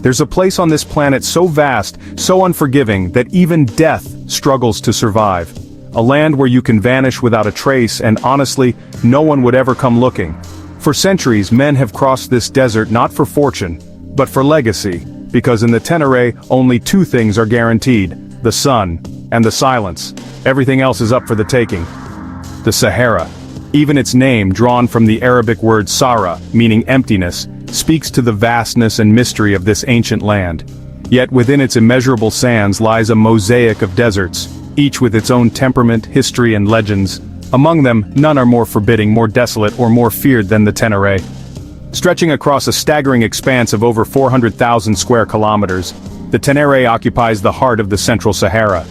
There's a place on this planet so vast, so unforgiving, that even death struggles to survive. A land where you can vanish without a trace and honestly, no one would ever come looking. For centuries, men have crossed this desert not for fortune, but for legacy, because in the Ténéré, only two things are guaranteed: the sun and the silence. Everything else is up for the taking. The Sahara, even its name, drawn from the Arabic word Sahara, meaning emptiness, speaks to the vastness and mystery of this ancient land. Yet within its immeasurable sands lies a mosaic of deserts, each with its own temperament, history, and legends. Among them, none are more forbidding, more desolate, or more feared than the Ténéré. Stretching across a staggering expanse of over 400,000 square kilometers, the Ténéré occupies the heart of the Central Sahara.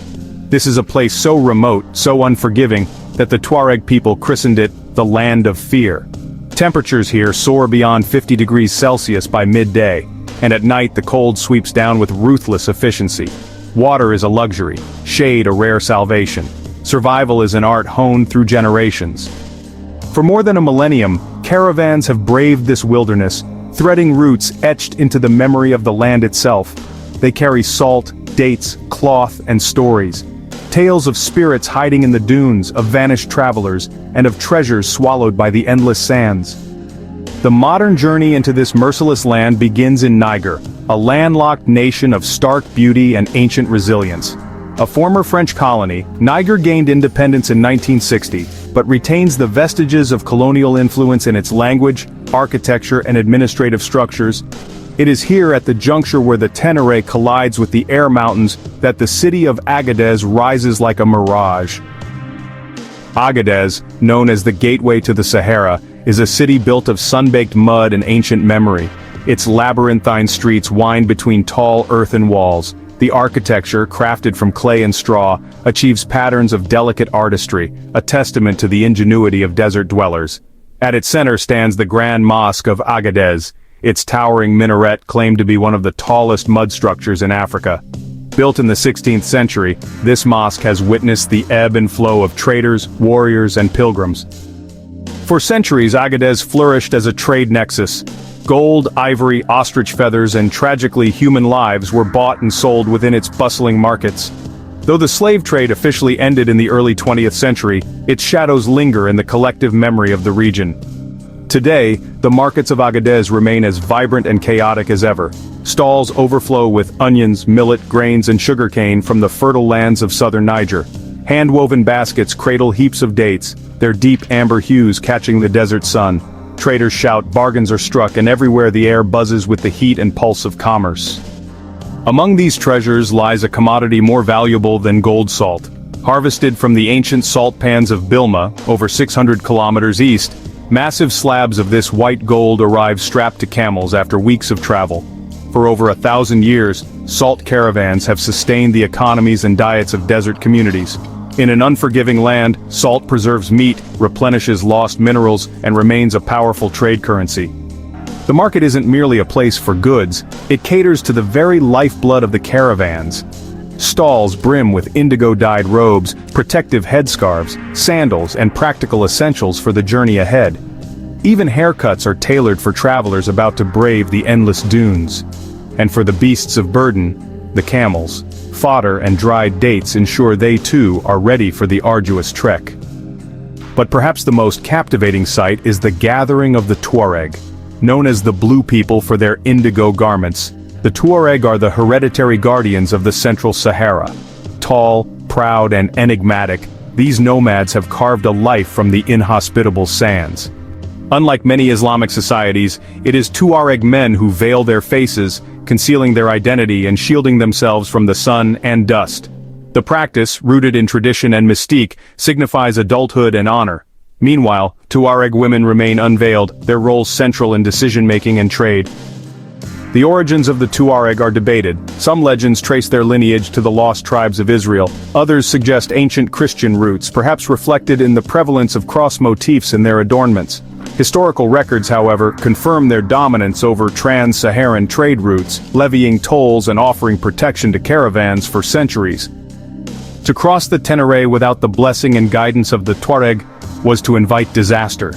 This is a place so remote, so unforgiving, that the Tuareg people christened it the Land of Fear. Temperatures here soar beyond 50 degrees Celsius by midday, and at night the cold sweeps down with ruthless efficiency. Water is a luxury, shade a rare salvation. Survival is an art honed through generations. For more than a millennium, caravans have braved this wilderness, threading roots etched into the memory of the land itself. They carry salt, dates, cloth, and stories. Tales of spirits hiding in the dunes, of vanished travelers, and of treasures swallowed by the endless sands. The modern journey into this merciless land begins in Niger, a landlocked nation of stark beauty and ancient resilience. A former French colony, Niger gained independence in 1960, but retains the vestiges of colonial influence in its language, architecture, and administrative structures. It is here at the juncture where the Ténéré collides with the Air Mountains that the city of Agadez rises like a mirage. Agadez, known as the gateway to the Sahara, is a city built of sun-baked mud and ancient memory. Its labyrinthine streets wind between tall earthen walls. The architecture, crafted from clay and straw, achieves patterns of delicate artistry, a testament to the ingenuity of desert dwellers. At its center stands the Grand Mosque of Agadez, its towering minaret claimed to be one of the tallest mud structures in Africa. Built in the 16th century, this mosque has witnessed the ebb and flow of traders, warriors, and pilgrims. For centuries, Agadez flourished as a trade nexus. Gold, ivory, ostrich feathers, and tragically human lives were bought and sold within its bustling markets. Though the slave trade officially ended in the early 20th century, its shadows linger in the collective memory of the region. Today, the markets of Agadez remain as vibrant and chaotic as ever. Stalls overflow with onions, millet, grains, and sugarcane from the fertile lands of southern Niger. Hand-woven baskets cradle heaps of dates, their deep amber hues catching the desert sun. Traders shout, bargains are struck, and everywhere the air buzzes with the heat and pulse of commerce. Among these treasures lies a commodity more valuable than gold salt. Harvested from the ancient salt pans of Bilma, over 600 kilometers east, massive slabs of this white gold arrive strapped to camels after weeks of travel. For over 1,000 years, salt caravans have sustained the economies and diets of desert communities. In an unforgiving land, salt preserves meat, replenishes lost minerals, and remains a powerful trade currency. The market isn't merely a place for goods, it caters to the very lifeblood of the caravans. Stalls brim with indigo-dyed robes, protective headscarves, sandals, and practical essentials for the journey ahead. Even haircuts are tailored for travelers about to brave the endless dunes. And for the beasts of burden, the camels, fodder and dried dates ensure they too are ready for the arduous trek. But perhaps the most captivating sight is the gathering of the Tuareg. Known as the Blue People for their indigo garments, the Tuareg are the hereditary guardians of the Central Sahara. Tall, proud, and enigmatic, these nomads have carved a life from the inhospitable sands. Unlike many Islamic societies, it is Tuareg men who veil their faces, concealing their identity and shielding themselves from the sun and dust. The practice, rooted in tradition and mystique, signifies adulthood and honor. Meanwhile, Tuareg women remain unveiled, their roles central in decision-making and trade. The origins of the Tuareg are debated. Some legends trace their lineage to the lost tribes of Israel. Others suggest ancient Christian roots, perhaps reflected in the prevalence of cross motifs in their adornments. Historical records, however, confirm their dominance over trans-Saharan trade routes, levying tolls and offering protection to caravans for centuries. To cross the Ténéré without the blessing and guidance of the Tuareg was to invite disaster.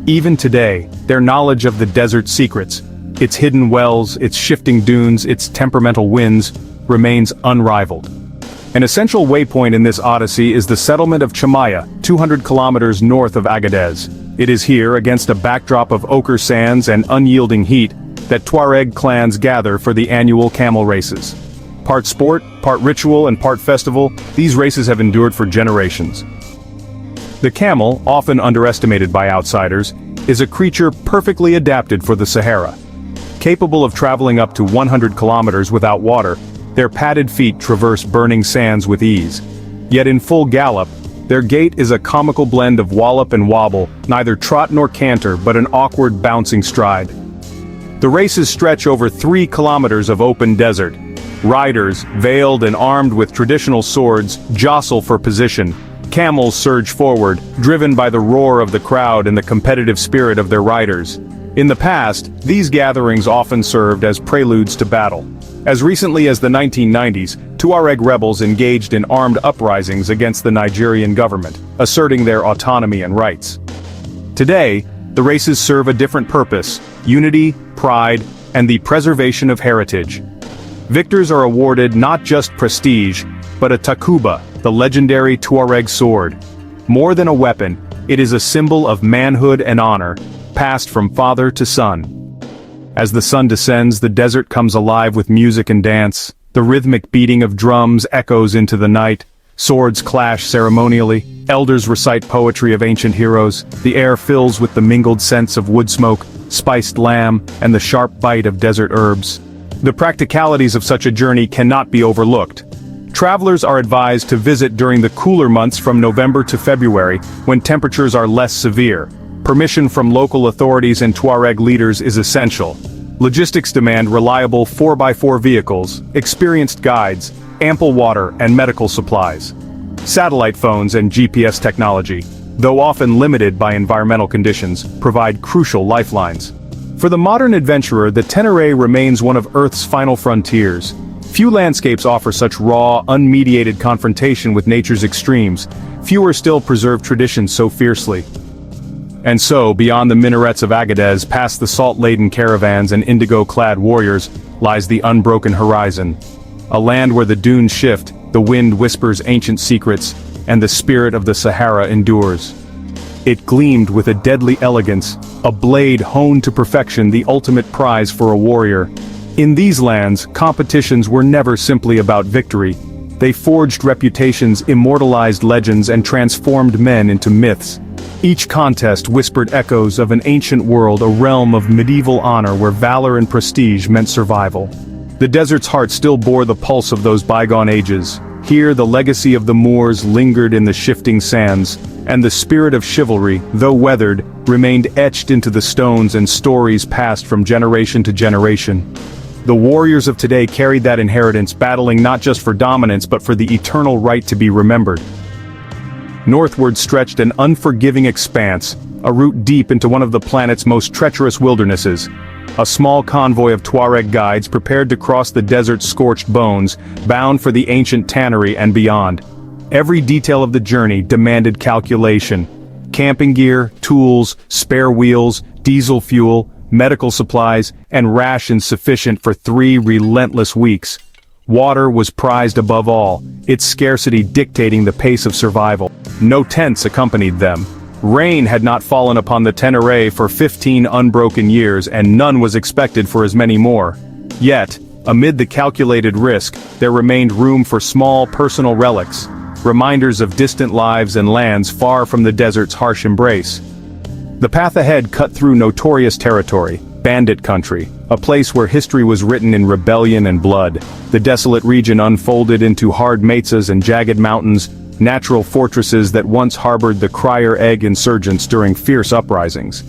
Even today, their knowledge of the desert secrets, Its hidden wells, its shifting dunes, its temperamental winds, remains unrivaled. An essential waypoint in this odyssey is the settlement of Chimaya, 200 kilometers north of Agadez. It is here, against a backdrop of ochre sands and unyielding heat, that Tuareg clans gather for the annual camel races. Part sport, part ritual, and part festival, these races have endured for generations. The camel, often underestimated by outsiders, is a creature perfectly adapted for the Sahara. Capable of traveling up to 100 kilometers without water, their padded feet traverse burning sands with ease. Yet in full gallop, their gait is a comical blend of wallop and wobble, neither trot nor canter but an awkward bouncing stride. The races stretch over 3 kilometers of open desert. Riders, veiled and armed with traditional swords, jostle for position. Camels surge forward, driven by the roar of the crowd and the competitive spirit of their riders. In the past, these gatherings often served as preludes to battle. As recently as the 1990s, Tuareg rebels engaged in armed uprisings against the Nigerian government, asserting their autonomy and rights. Today, the races serve a different purpose: unity, pride, and the preservation of heritage. Victors are awarded not just prestige, but a takuba, the legendary Tuareg sword. More than a weapon, it is a symbol of manhood and honor, passed from father to son. As the sun descends, the desert comes alive with music and dance. The rhythmic beating of drums echoes into the night. Swords clash ceremonially. Elders recite poetry of ancient heroes. The air fills with the mingled scents of wood smoke, spiced lamb, and the sharp bite of desert herbs. The practicalities of such a journey cannot be overlooked. Travelers are advised to visit during the cooler months from November to February, when temperatures are less severe. Permission from local authorities and Tuareg leaders is essential. Logistics demand reliable 4x4 vehicles, experienced guides, ample water, and medical supplies. Satellite phones and GPS technology, though often limited by environmental conditions, provide crucial lifelines. For the modern adventurer, the Ténéré remains one of Earth's final frontiers. Few landscapes offer such raw, unmediated confrontation with nature's extremes. Fewer still preserve traditions so fiercely. And so, beyond the minarets of Agadez, past the salt-laden caravans and indigo-clad warriors, lies the unbroken horizon. A land where the dunes shift, the wind whispers ancient secrets, and the spirit of the Sahara endures. It gleamed with a deadly elegance, a blade honed to perfection, the ultimate prize for a warrior. In these lands, competitions were never simply about victory. They forged reputations, immortalized legends, and transformed men into myths. Each contest whispered echoes of an ancient world, a realm of medieval honor where valor and prestige meant survival. The desert's heart still bore the pulse of those bygone ages. Here the legacy of the Moors lingered in the shifting sands, and the spirit of chivalry, though weathered, remained etched into the stones and stories passed from generation to generation. The warriors of today carried that inheritance, battling not just for dominance but for the eternal right to be remembered. Northward stretched an unforgiving expanse, a route deep into one of the planet's most treacherous wildernesses. A small convoy of Tuareg guides prepared to cross the desert's scorched bones, bound for the ancient Ténéré and beyond. Every detail of the journey demanded calculation. Camping gear, tools, spare wheels, diesel fuel, medical supplies, and rations sufficient for 3 relentless weeks. Water was prized above all, its scarcity dictating the pace of survival. No tents accompanied them. Rain had not fallen upon the Ténéré for 15 unbroken years, and none was expected for as many more. Yet, amid the calculated risk, there remained room for small personal relics, reminders of distant lives and lands far from the desert's harsh embrace. The path ahead cut through notorious territory, bandit country, a place where history was written in rebellion and blood. The desolate region unfolded into hard mesas and jagged mountains, natural fortresses that once harbored the Crier-Egg insurgents during fierce uprisings.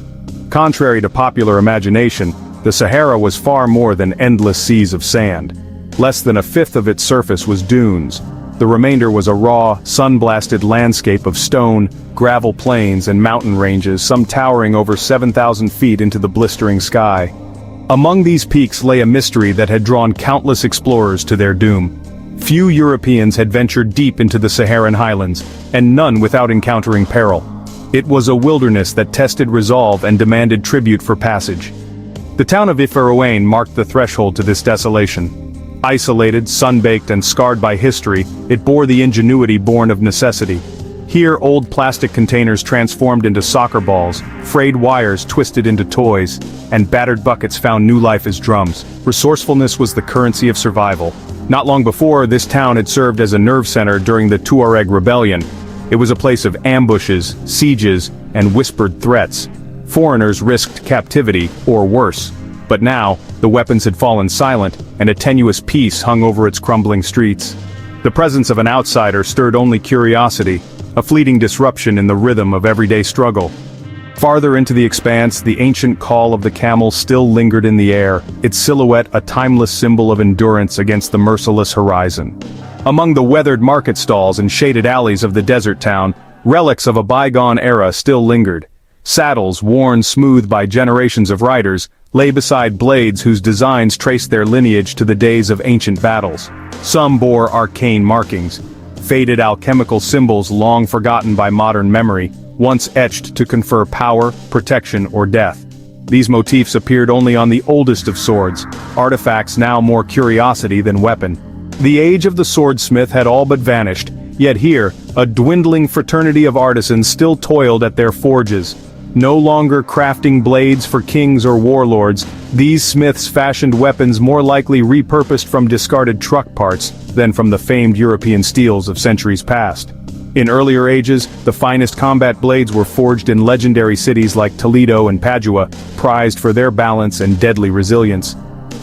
Contrary to popular imagination, the Sahara was far more than endless seas of sand. Less than a fifth of its surface was dunes. The remainder was a raw, sun-blasted landscape of stone, gravel plains and mountain ranges, some towering over 7,000 feet into the blistering sky. Among these peaks lay a mystery that had drawn countless explorers to their doom. Few Europeans had ventured deep into the Saharan highlands, and none without encountering peril. It was a wilderness that tested resolve and demanded tribute for passage. The town of Ifarouane marked the threshold to this desolation. Isolated, sun-baked, and scarred by history, it bore the ingenuity born of necessity. Here, old plastic containers transformed into soccer balls, frayed wires twisted into toys, and battered buckets found new life as drums. Resourcefulness was the currency of survival. Not long before, this town had served as a nerve center during the Tuareg rebellion. It was a place of ambushes, sieges, and whispered threats. Foreigners risked captivity, or worse. But now, the weapons had fallen silent, and a tenuous peace hung over its crumbling streets. The presence of an outsider stirred only curiosity, a fleeting disruption in the rhythm of everyday struggle. Farther into the expanse, the ancient call of the camel still lingered in the air, its silhouette a timeless symbol of endurance against the merciless horizon. Among the weathered market stalls and shaded alleys of the desert town, relics of a bygone era still lingered. Saddles, worn smooth by generations of riders, lay beside blades whose designs traced their lineage to the days of ancient battles. Some bore arcane markings, faded alchemical symbols long forgotten by modern memory, once etched to confer power, protection, or death. These motifs appeared only on the oldest of swords, artifacts now more curiosity than weapon. The age of the swordsmith had all but vanished, yet here, a dwindling fraternity of artisans still toiled at their forges. No longer crafting blades for kings or warlords, these smiths fashioned weapons more likely repurposed from discarded truck parts than from the famed European steels of centuries past. In earlier ages, the finest combat blades were forged in legendary cities like Toledo and Padua, prized for their balance and deadly resilience.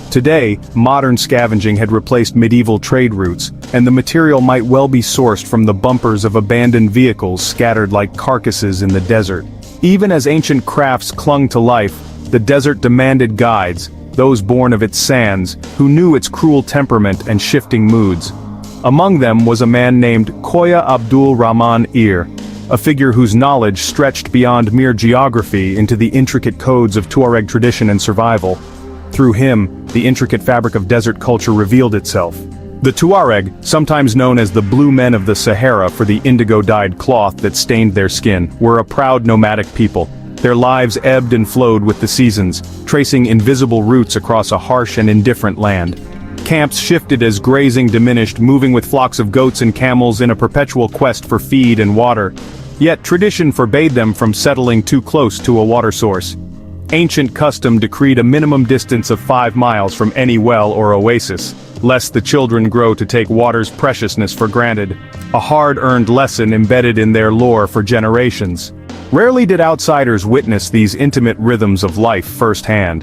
Today, modern scavenging had replaced medieval trade routes, and the material might well be sourced from the bumpers of abandoned vehicles scattered like carcasses in the desert. Even as ancient crafts clung to life, the desert demanded guides, those born of its sands, who knew its cruel temperament and shifting moods. Among them was a man named Khoya Abdul Rahman Ir, a figure whose knowledge stretched beyond mere geography into the intricate codes of Tuareg tradition and survival. Through him, the intricate fabric of desert culture revealed itself. The Tuareg, sometimes known as the Blue Men of the Sahara for the indigo-dyed cloth that stained their skin, were a proud nomadic people. Their lives ebbed and flowed with the seasons, tracing invisible routes across a harsh and indifferent land. Camps shifted as grazing diminished, moving with flocks of goats and camels in a perpetual quest for feed and water. Yet tradition forbade them from settling too close to a water source. Ancient custom decreed a minimum distance of 5 miles from any well or oasis, lest the children grow to take water's preciousness for granted, a hard-earned lesson embedded in their lore for generations. Rarely did outsiders witness these intimate rhythms of life firsthand.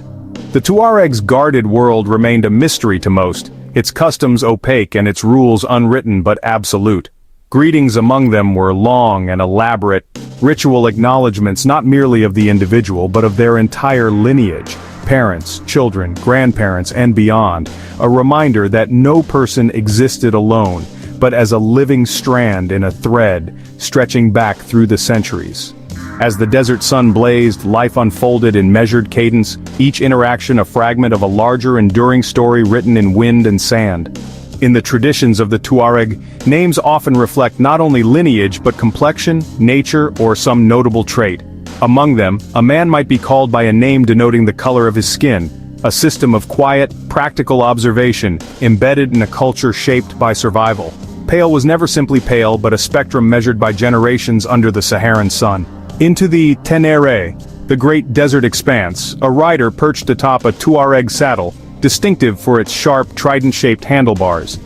The Tuareg's guarded world remained a mystery to most, its customs opaque and its rules unwritten but absolute. Greetings among them were long and elaborate, ritual acknowledgments not merely of the individual but of their entire lineage. Parents, children, grandparents, and beyond, a reminder that no person existed alone, but as a living strand in a thread, stretching back through the centuries. As the desert sun blazed, life unfolded in measured cadence, each interaction a fragment of a larger enduring story written in wind and sand. In the traditions of the Tuareg, names often reflect not only lineage but complexion, nature, or some notable trait. Among them, a man might be called by a name denoting the color of his skin, a system of quiet, practical observation, embedded in a culture shaped by survival. Pale was never simply pale but a spectrum measured by generations under the Saharan sun. Into the Ténéré, the great desert expanse, a rider perched atop a Tuareg saddle, distinctive for its sharp, trident-shaped handlebars.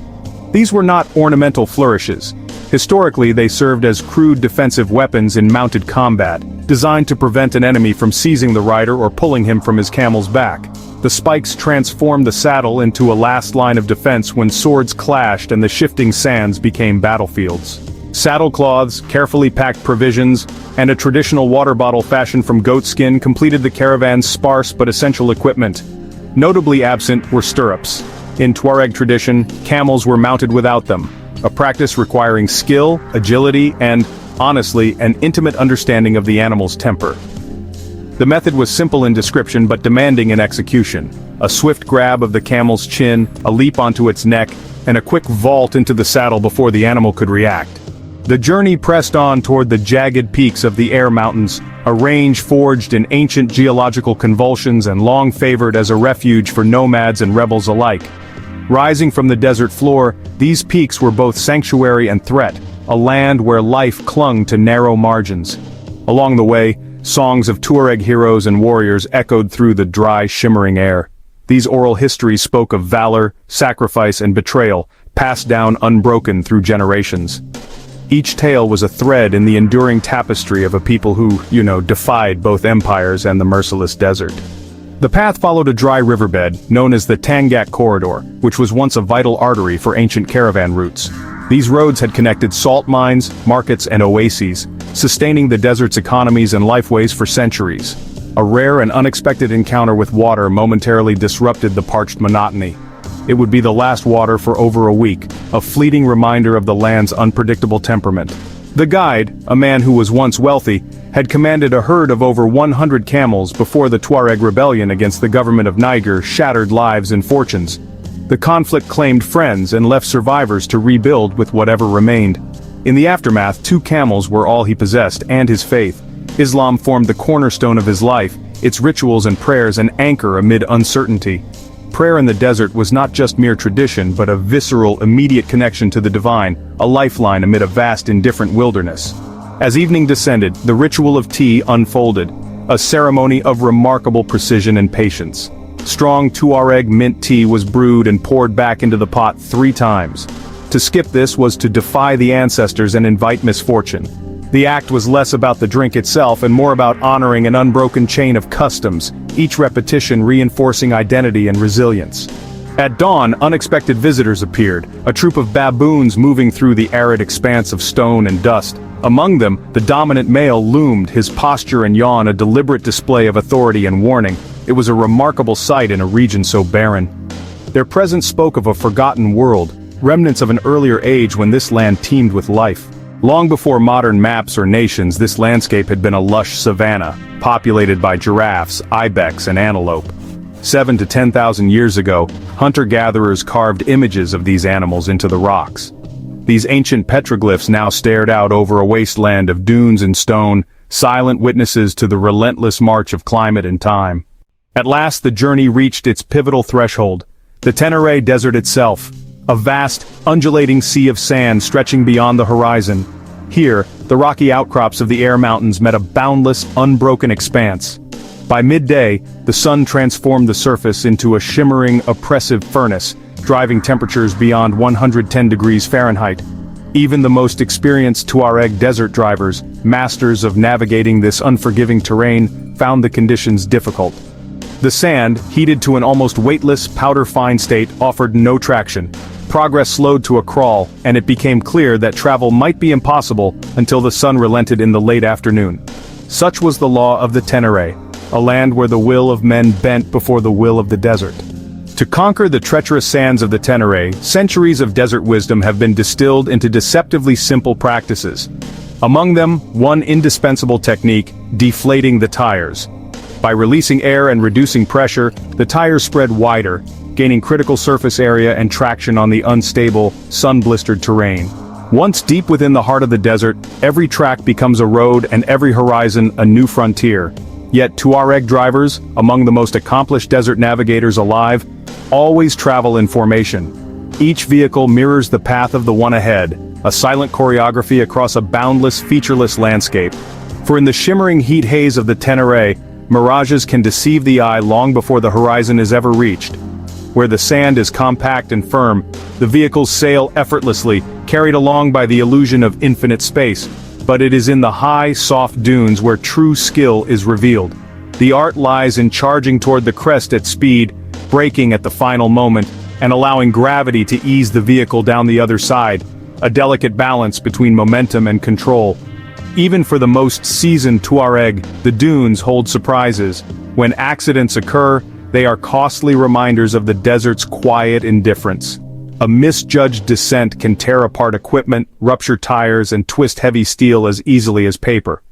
These were not ornamental flourishes. Historically, they served as crude defensive weapons in mounted combat, designed to prevent an enemy from seizing the rider or pulling him from his camel's back. The spikes transformed the saddle into a last line of defense when swords clashed and the shifting sands became battlefields. Saddle cloths, carefully packed provisions, and a traditional water bottle fashioned from goat skin completed the caravan's sparse but essential equipment. Notably absent were stirrups. In Tuareg tradition, camels were mounted without them, a practice requiring skill, agility, and, honestly, an intimate understanding of the animal's temper. The method was simple in description but demanding in execution. A swift grab of the camel's chin, a leap onto its neck, and a quick vault into the saddle before the animal could react. The journey pressed on toward the jagged peaks of the Air Mountains, a range forged in ancient geological convulsions and long favored as a refuge for nomads and rebels alike. Rising from the desert floor, these peaks were both sanctuary and threat, a land where life clung to narrow margins. Along the way, songs of Tuareg heroes and warriors echoed through the dry, shimmering air. These oral histories spoke of valor, sacrifice, and betrayal, passed down unbroken through generations. Each tale was a thread in the enduring tapestry of a people who, defied both empires and the merciless desert. The path followed a dry riverbed, known as the Tangak Corridor, which was once a vital artery for ancient caravan routes. These roads had connected salt mines, markets, and oases, sustaining the desert's economies and lifeways for centuries. A rare and unexpected encounter with water momentarily disrupted the parched monotony. It would be the last water for over a week, a fleeting reminder of the land's unpredictable temperament. The guide, a man who was once wealthy, had commanded a herd of over 100 camels before the Tuareg rebellion against the government of Niger shattered lives and fortunes. The conflict claimed friends and left survivors to rebuild with whatever remained. In the aftermath, 2 camels were all he possessed, and his faith. Islam formed the cornerstone of his life, its rituals and prayers an anchor amid uncertainty. Prayer in the desert was not just mere tradition but a visceral, immediate connection to the divine, a lifeline amid a vast indifferent wilderness. As evening descended, the ritual of tea unfolded, a ceremony of remarkable precision and patience. Strong Tuareg mint tea was brewed and poured back into the pot 3 times. To skip this was to defy the ancestors and invite misfortune. The act was less about the drink itself and more about honoring an unbroken chain of customs, each repetition reinforcing identity and resilience. At dawn, unexpected visitors appeared, a troop of baboons moving through the arid expanse of stone and dust. Among them, the dominant male loomed, his posture and yawn a deliberate display of authority and warning. It was a remarkable sight in a region so barren. Their presence spoke of a forgotten world, remnants of an earlier age when this land teemed with life. Long before modern maps or nations, this landscape had been a lush savanna, populated by giraffes, ibex, and antelope. 7,000 to 10,000 years ago, hunter-gatherers carved images of these animals into the rocks. These ancient petroglyphs now stared out over a wasteland of dunes and stone, silent witnesses to the relentless march of climate and time. At last the journey reached its pivotal threshold, the Ténéré Desert itself, a vast, undulating sea of sand stretching beyond the horizon. Here, the rocky outcrops of the Air Mountains met a boundless, unbroken expanse. By midday, the sun transformed the surface into a shimmering, oppressive furnace, driving temperatures beyond 110 degrees Fahrenheit. Even the most experienced Tuareg desert drivers, masters of navigating this unforgiving terrain, found the conditions difficult. The sand, heated to an almost weightless, powder-fine state, offered no traction. Progress slowed to a crawl, and it became clear that travel might be impossible until the sun relented in the late afternoon. Such was the law of the Ténéré, a land where the will of men bent before the will of the desert. To conquer the treacherous sands of the Ténéré, centuries of desert wisdom have been distilled into deceptively simple practices. Among them, one indispensable technique, deflating the tires. By releasing air and reducing pressure, the tires spread wider, gaining critical surface area and traction on the unstable, sun-blistered terrain. Once deep within the heart of the desert, every track becomes a road and every horizon a new frontier. Yet Tuareg drivers, among the most accomplished desert navigators alive, always travel in formation. Each vehicle mirrors the path of the one ahead, a silent choreography across a boundless, featureless landscape. For in the shimmering heat haze of the Ténéré, mirages can deceive the eye long before the horizon is ever reached. Where the sand is compact and firm, the vehicles sail effortlessly, carried along by the illusion of infinite space. But it is in the high, soft dunes where true skill is revealed. The art lies in charging toward the crest at speed, braking at the final moment, and allowing gravity to ease the vehicle down the other side, a delicate balance between momentum and control. Even for the most seasoned Tuareg, the dunes hold surprises. When accidents occur, they are costly reminders of the desert's quiet indifference. A misjudged descent can tear apart equipment, rupture tires, and twist heavy steel as easily as paper.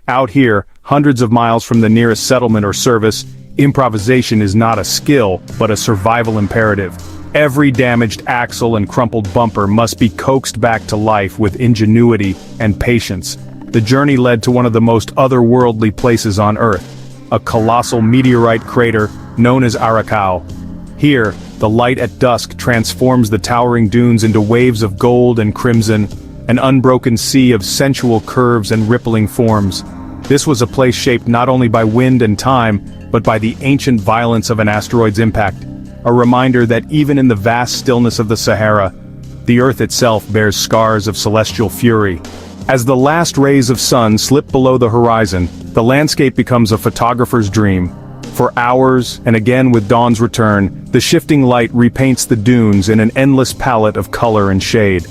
Out here, hundreds of miles from the nearest settlement or service, improvisation is not a skill, but a survival imperative. Every damaged axle and crumpled bumper must be coaxed back to life with ingenuity and patience. The journey led to one of the most otherworldly places on Earth, a colossal meteorite crater known as Arakau. Here, the light at dusk transforms the towering dunes into waves of gold and crimson, an unbroken sea of sensual curves and rippling forms. This was a place shaped not only by wind and time, but by the ancient violence of an asteroid's impact, a reminder that even in the vast stillness of the Sahara, the Earth itself bears scars of celestial fury. As the last rays of sun slip below the horizon, the landscape becomes a photographer's dream. For hours, and again with dawn's return, the shifting light repaints the dunes in an endless palette of color and shade.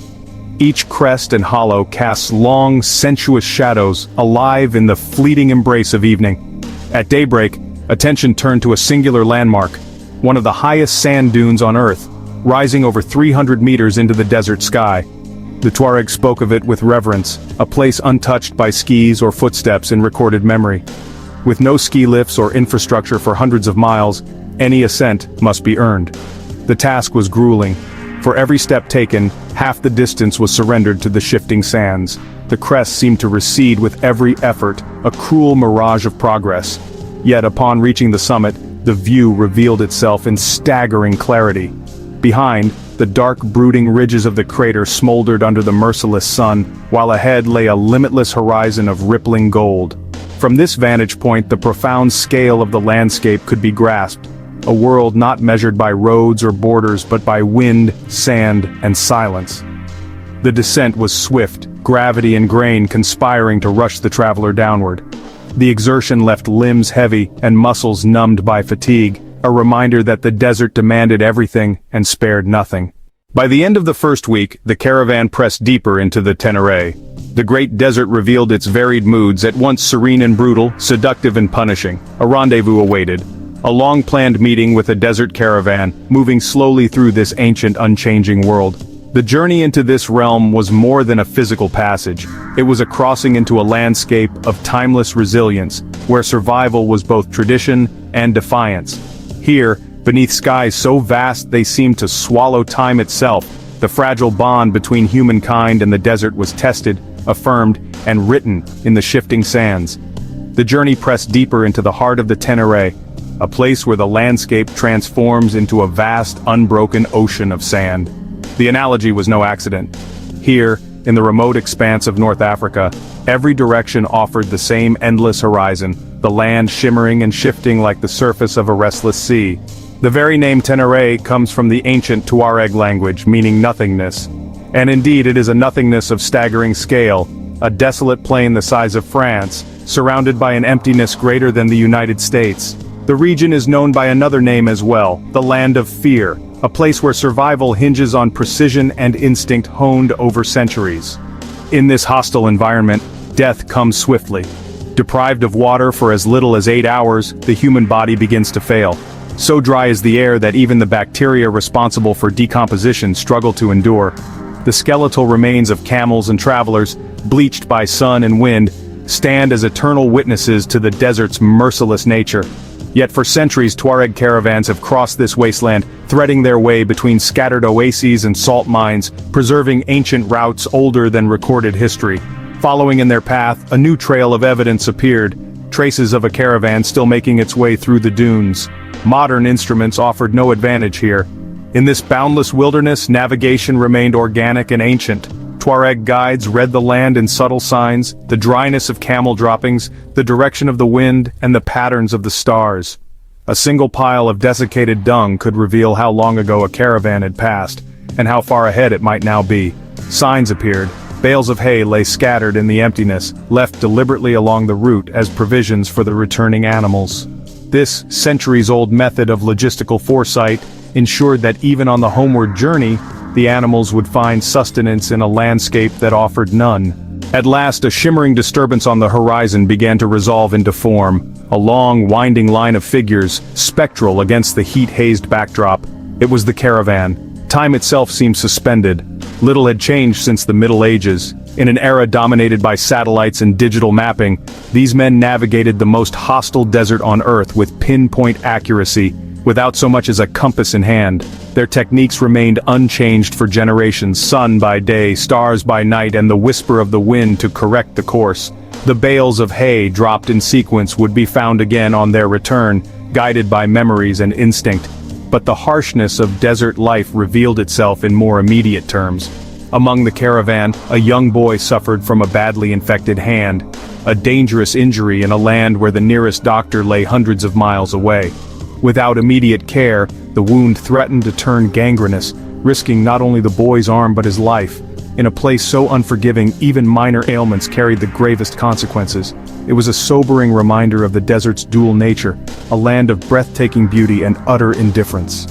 Each crest and hollow casts long, sensuous shadows, alive in the fleeting embrace of evening. At daybreak, attention turned to a singular landmark, one of the highest sand dunes on Earth, rising over 300 meters into the desert sky. The Tuareg spoke of it with reverence, a place untouched by skis or footsteps in recorded memory. With no ski lifts or infrastructure for hundreds of miles, any ascent must be earned. The task was grueling. For every step taken, half the distance was surrendered to the shifting sands. The crest seemed to recede with every effort, a cruel mirage of progress. Yet upon reaching the summit, the view revealed itself in staggering clarity. Behind, the dark brooding ridges of the crater smoldered under the merciless sun, while ahead lay a limitless horizon of rippling gold. From this vantage point, the profound scale of the landscape could be grasped, a world not measured by roads or borders but by wind, sand, and silence. The descent was swift, gravity and grain conspiring to rush the traveler downward. The exertion left limbs heavy and muscles numbed by fatigue, a reminder that the desert demanded everything and spared nothing. By the end of the first week, the caravan pressed deeper into the Ténéré. The great desert revealed its varied moods, at once serene and brutal, seductive and punishing. A rendezvous awaited. A long-planned meeting with a desert caravan, moving slowly through this ancient, unchanging world. The journey into this realm was more than a physical passage. It was a crossing into a landscape of timeless resilience, where survival was both tradition and defiance. Here, beneath skies so vast they seemed to swallow time itself, the fragile bond between humankind and the desert was tested, affirmed, and written in the shifting sands. The journey pressed deeper into the heart of the Ténéré, a place where the landscape transforms into a vast, unbroken ocean of sand. The analogy was no accident. Here, in the remote expanse of North Africa, every direction offered the same endless horizon, the land shimmering and shifting like the surface of a restless sea. The very name Ténéré comes from the ancient Tuareg language, meaning nothingness. And indeed it is a nothingness of staggering scale, a desolate plain the size of France, surrounded by an emptiness greater than the United States. The region is known by another name as well, the Land of Fear, a place where survival hinges on precision and instinct honed over centuries. In this hostile environment, death comes swiftly. Deprived of water for as little as 8 hours, the human body begins to fail. So dry is the air that even the bacteria responsible for decomposition struggle to endure. The skeletal remains of camels and travelers, bleached by sun and wind, stand as eternal witnesses to the desert's merciless nature. Yet for centuries Tuareg caravans have crossed this wasteland, threading their way between scattered oases and salt mines, preserving ancient routes older than recorded history. Following in their path, a new trail of evidence appeared, traces of a caravan still making its way through the dunes. Modern instruments offered no advantage here. In this boundless wilderness, navigation remained organic and ancient. Tuareg guides read the land in subtle signs, the dryness of camel droppings, the direction of the wind, and the patterns of the stars. A single pile of desiccated dung could reveal how long ago a caravan had passed, and how far ahead it might now be. Signs appeared. Bales of hay lay scattered in the emptiness, left deliberately along the route as provisions for the returning animals. This centuries-old method of logistical foresight ensured that even on the homeward journey, the animals would find sustenance in a landscape that offered none. At last, a shimmering disturbance on the horizon began to resolve into form, a long, winding line of figures, spectral against the heat-hazed backdrop. It was the caravan. Time itself seemed suspended. Little had changed since the Middle Ages. In an era dominated by satellites and digital mapping, these men navigated the most hostile desert on Earth with pinpoint accuracy, Without so much as a compass in hand, their techniques remained unchanged for generations, sun by day, stars by night, and the whisper of the wind to correct the course. The bales of hay dropped in sequence would be found again on their return, guided by memories and instinct. But the harshness of desert life revealed itself in more immediate terms. Among the caravan, a young boy suffered from a badly infected hand, a dangerous injury in a land where the nearest doctor lay hundreds of miles away. Without immediate care, the wound threatened to turn gangrenous, risking not only the boy's arm but his life. In a place so unforgiving, even minor ailments carried the gravest consequences. It was a sobering reminder of the desert's dual nature, a land of breathtaking beauty and utter indifference.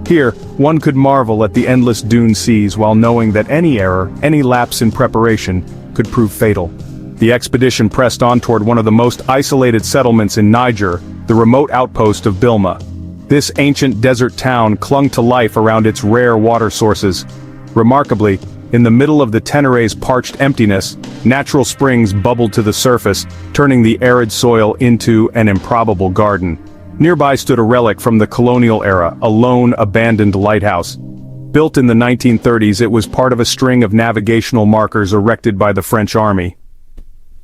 Here, one could marvel at the endless dune seas while knowing that any error, any lapse in preparation, could prove fatal. The expedition pressed on toward one of the most isolated settlements in Niger, the remote outpost of Bilma. This ancient desert town clung to life around its rare water sources. Remarkably, in the middle of the Ténéré's parched emptiness, natural springs bubbled to the surface, turning the arid soil into an improbable garden. Nearby stood a relic from the colonial era, a lone, abandoned lighthouse. Built in the 1930s, it was part of a string of navigational markers erected by the French army.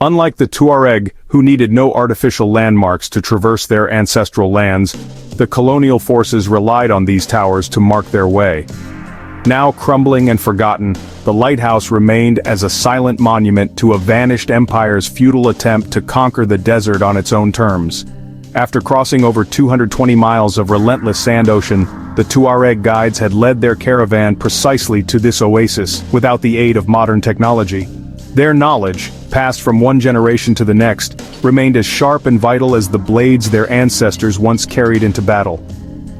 Unlike the Tuareg, who needed no artificial landmarks to traverse their ancestral lands, the colonial forces relied on these towers to mark their way. Now crumbling and forgotten, the lighthouse remained as a silent monument to a vanished empire's futile attempt to conquer the desert on its own terms. After crossing over 220 miles of relentless sand ocean, the Tuareg guides had led their caravan precisely to this oasis, without the aid of modern technology. Their knowledge, passed from one generation to the next, remained as sharp and vital as the blades their ancestors once carried into battle.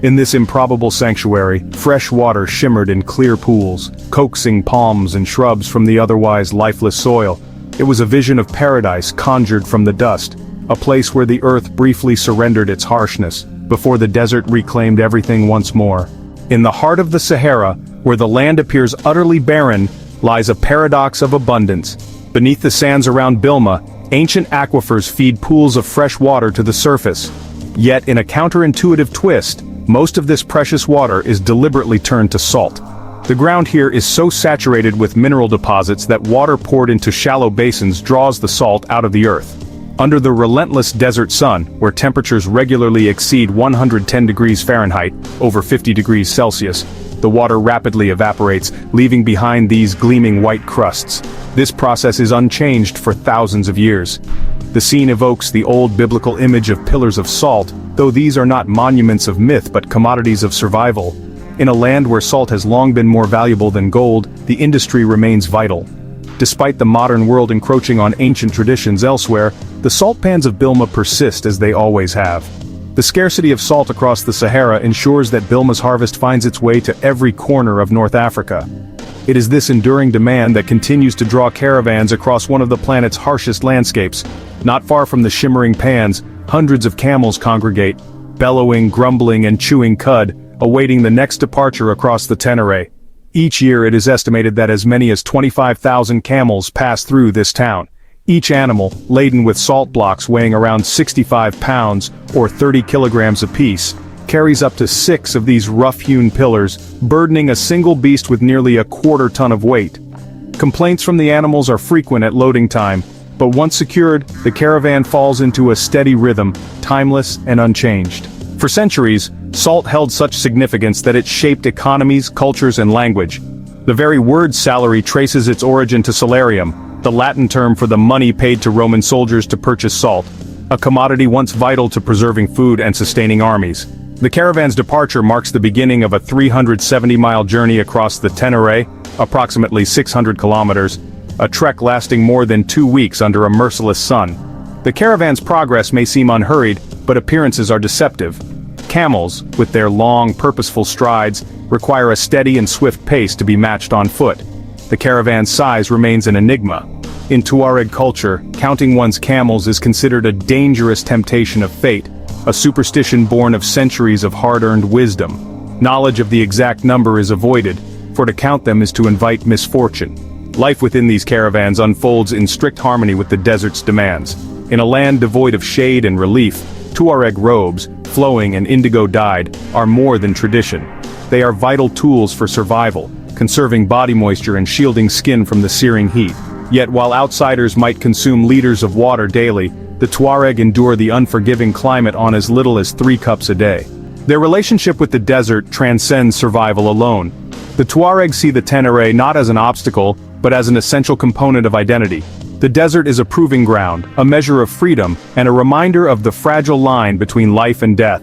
In this improbable sanctuary, fresh water shimmered in clear pools, coaxing palms and shrubs from the otherwise lifeless soil. It was a vision of paradise conjured from the dust, a place where the earth briefly surrendered its harshness, before the desert reclaimed everything once more. In the heart of the Sahara, where the land appears utterly barren, lies a paradox of abundance. Beneath the sands around Bilma, ancient aquifers feed pools of fresh water to the surface. Yet in a counterintuitive twist, most of this precious water is deliberately turned to salt. The ground here is so saturated with mineral deposits that water poured into shallow basins draws the salt out of the earth. Under the relentless desert sun, where temperatures regularly exceed 110 degrees Fahrenheit, over 50 degrees Celsius, the water rapidly evaporates, leaving behind these gleaming white crusts. This process is unchanged for thousands of years. The scene evokes the old biblical image of pillars of salt, though these are not monuments of myth but commodities of survival. In a land where salt has long been more valuable than gold, the industry remains vital. Despite the modern world encroaching on ancient traditions elsewhere, the salt pans of Bilma persist as they always have. The scarcity of salt across the Sahara ensures that Bilma's harvest finds its way to every corner of North Africa. It is this enduring demand that continues to draw caravans across one of the planet's harshest landscapes. Not far from the shimmering pans, hundreds of camels congregate, bellowing, grumbling, and chewing cud, awaiting the next departure across the Ténéré. Each year it is estimated that as many as 25,000 camels pass through this town. Each animal, laden with salt blocks weighing around 65 pounds, or 30 kilograms apiece, carries up to 6 of these rough-hewn pillars, burdening a single beast with nearly a quarter-ton of weight. Complaints from the animals are frequent at loading time, but once secured, the caravan falls into a steady rhythm, timeless and unchanged. For centuries, salt held such significance that it shaped economies, cultures, and language. The very word salary traces its origin to salarium, the Latin term for the money paid to Roman soldiers to purchase salt, a commodity once vital to preserving food and sustaining armies. The caravan's departure marks the beginning of a 370-mile journey across the Ténéré, approximately 600 kilometers, a trek lasting more than 2 weeks under a merciless sun. The caravan's progress may seem unhurried, but appearances are deceptive. Camels, with their long, purposeful strides, require a steady and swift pace to be matched on foot. The caravan's size remains an enigma. In Tuareg culture, counting one's camels is considered a dangerous temptation of fate, a superstition born of centuries of hard-earned wisdom. Knowledge of the exact number is avoided, for to count them is to invite misfortune. Life within these caravans unfolds in strict harmony with the desert's demands. In a land devoid of shade and relief, Tuareg robes, flowing and indigo-dyed, are more than tradition. They are vital tools for survival, conserving body moisture and shielding skin from the searing heat. Yet while outsiders might consume liters of water daily, the Tuareg endure the unforgiving climate on as little as 3 cups a day. Their relationship with the desert transcends survival alone. The Tuareg see the Ténéré not as an obstacle, but as an essential component of identity. The desert is a proving ground, a measure of freedom, and a reminder of the fragile line between life and death.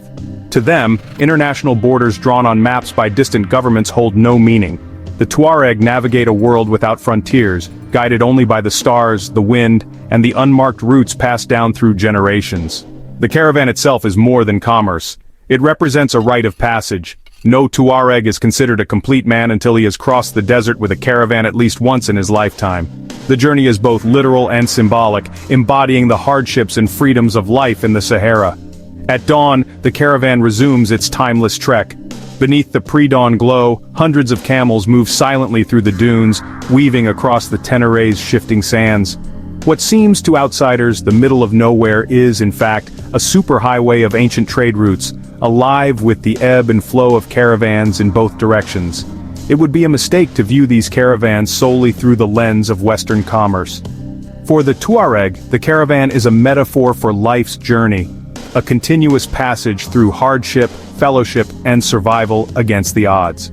To them, international borders drawn on maps by distant governments hold no meaning. The Tuareg navigate a world without frontiers, guided only by the stars, the wind, and the unmarked routes passed down through generations. The caravan itself is more than commerce. It represents a rite of passage. No Tuareg is considered a complete man until he has crossed the desert with a caravan at least once in his lifetime. The journey is both literal and symbolic, embodying the hardships and freedoms of life in the Sahara. At dawn, the caravan resumes its timeless trek. Beneath the pre-dawn glow, hundreds of camels move silently through the dunes, weaving across the Ténéré's shifting sands. What seems to outsiders the middle of nowhere is, in fact, a superhighway of ancient trade routes, alive with the ebb and flow of caravans in both directions. It would be a mistake to view these caravans solely through the lens of Western commerce. For the Tuareg, the caravan is a metaphor for life's journey, a continuous passage through hardship, fellowship, and survival against the odds.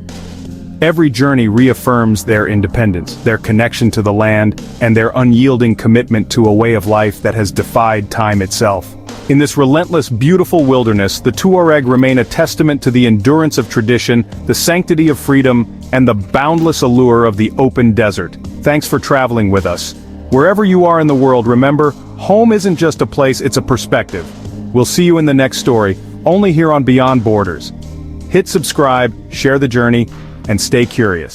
Every journey reaffirms their independence, their connection to the land, and their unyielding commitment to a way of life that has defied time itself. In this relentless, beautiful wilderness, the Tuareg remain a testament to the endurance of tradition, the sanctity of freedom, and the boundless allure of the open desert. Thanks for traveling with us. Wherever you are in the world, remember, home isn't just a place, it's a perspective. We'll see you in the next story, only here on Beyond Borders. Hit subscribe, share the journey, and stay curious.